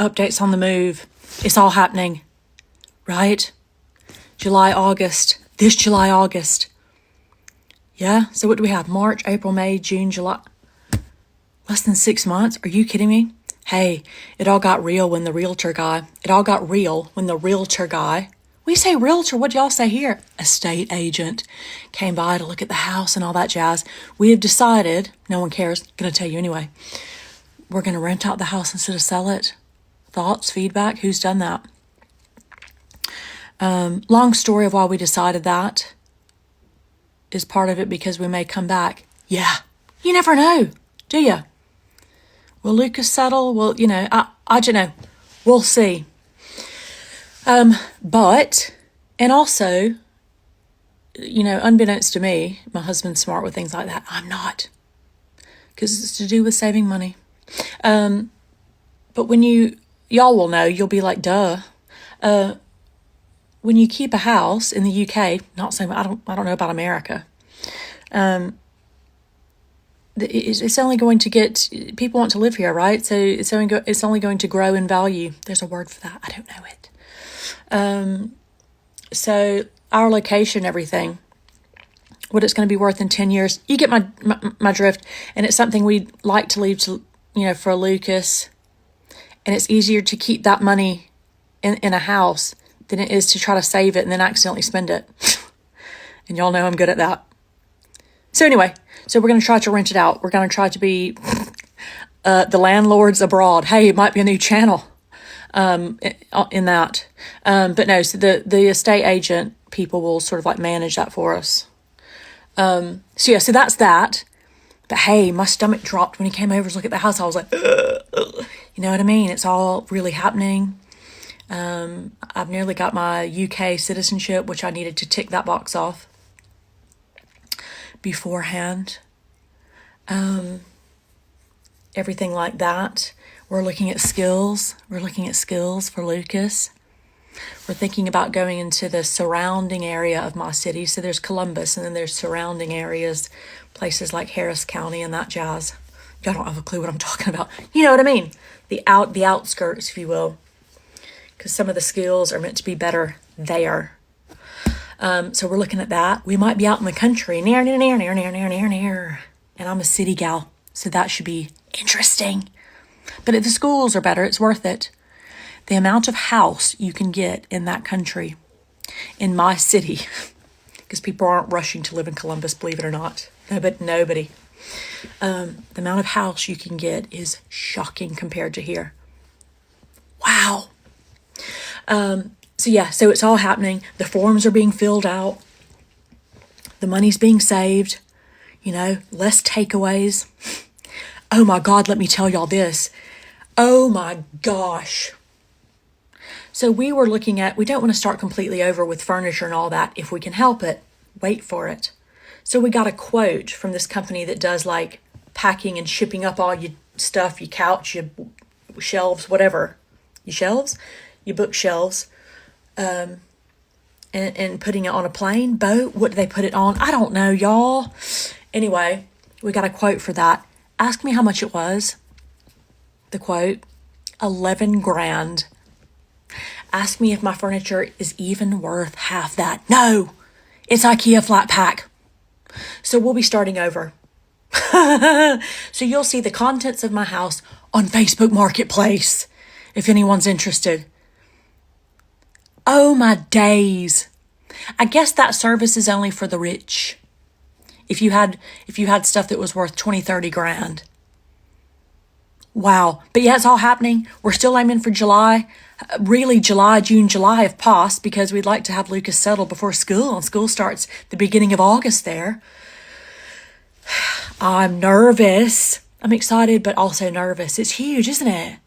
updates on the move. It's all happening, right? July, August. This July, August. Yeah, so what do we have? March, April, May, June, July. Less than 6 months? Are you kidding me? Hey, it all got real when the realtor guy, we say realtor, what do y'all say here? Estate agent came by to look at the house and all that jazz. We have decided, no one cares, gonna tell you anyway, we're gonna rent out the house instead of sell it. Thoughts, feedback, who's done that? Long story of why we decided that. Is part of it because we may come back? Yeah, you never know, do you? Will Lucas settle? Well, I don't know. We'll see. But, and also, unbeknownst to me, my husband's smart with things like that. I'm not. Because it's to do with saving money. But when y'all will know, you'll be like, duh. When you keep a house in the UK, not so, I don't know about America. It's only going to get, people want to live here, right? So it's only going to grow in value. There's a word for that. I don't know it. So our location, everything, what it's going to be worth in 10 years, you get my drift. And it's something we'd like to leave to, for Lucas. And it's easier to keep that money in a house than it is to try to save it and then accidentally spend it. And y'all know I'm good at that. So anyway, we're going to try to rent it out. We're going to try to be the landlords abroad. Hey, it might be a new channel in that. But no, so the estate agent people will sort of like manage that for us. So that's that. But hey, my stomach dropped when he came over to look at the house. I was like, you know what I mean? It's all really happening. I've nearly got my UK citizenship, which I needed to tick that box off beforehand. Everything like that. We're looking at skills. We're looking at skills for Lucas. We're thinking about going into the surrounding area of my city. So there's Columbus, and then there's surrounding areas, places like Harris County and that jazz. Y'all don't have a clue what I'm talking about. You know what I mean? The outskirts, if you will. Because some of the skills are meant to be better there. So we're looking at that. We might be out in the country, near. And I'm a city gal, so that should be interesting. But if the schools are better, it's worth it. The amount of house you can get in that country, in my city, because people aren't rushing to live in Columbus, believe it or not. Nobody. The amount of house you can get is shocking compared to here. Wow. So it's all happening. The forms are being filled out. The money's being saved. Less takeaways. Oh my God, let me tell y'all this. Oh my gosh. So we were looking at, we don't want to start completely over with furniture and all that. If we can help it, wait for it. So we got a quote from this company that does like packing and shipping up all your stuff, your couch, your shelves, whatever. Your shelves? Your bookshelves. And putting it on a plane, boat. What do they put it on? I don't know, y'all. Anyway, we got a quote for that. Ask me how much it was. The quote, 11 grand. Ask me if my furniture is even worth half that. No, it's IKEA flat pack. So we'll be starting over. So you'll see the contents of my house on Facebook Marketplace, if anyone's interested. Oh my days. I guess that service is only for the rich. If you had stuff that was worth 20, 30 grand. Wow. But yeah, it's all happening. We're still aiming for July. Really June, July if possible, because we'd like to have Lucas settled before school. And school starts the beginning of August there. I'm nervous. I'm excited, but also nervous. It's huge, isn't it?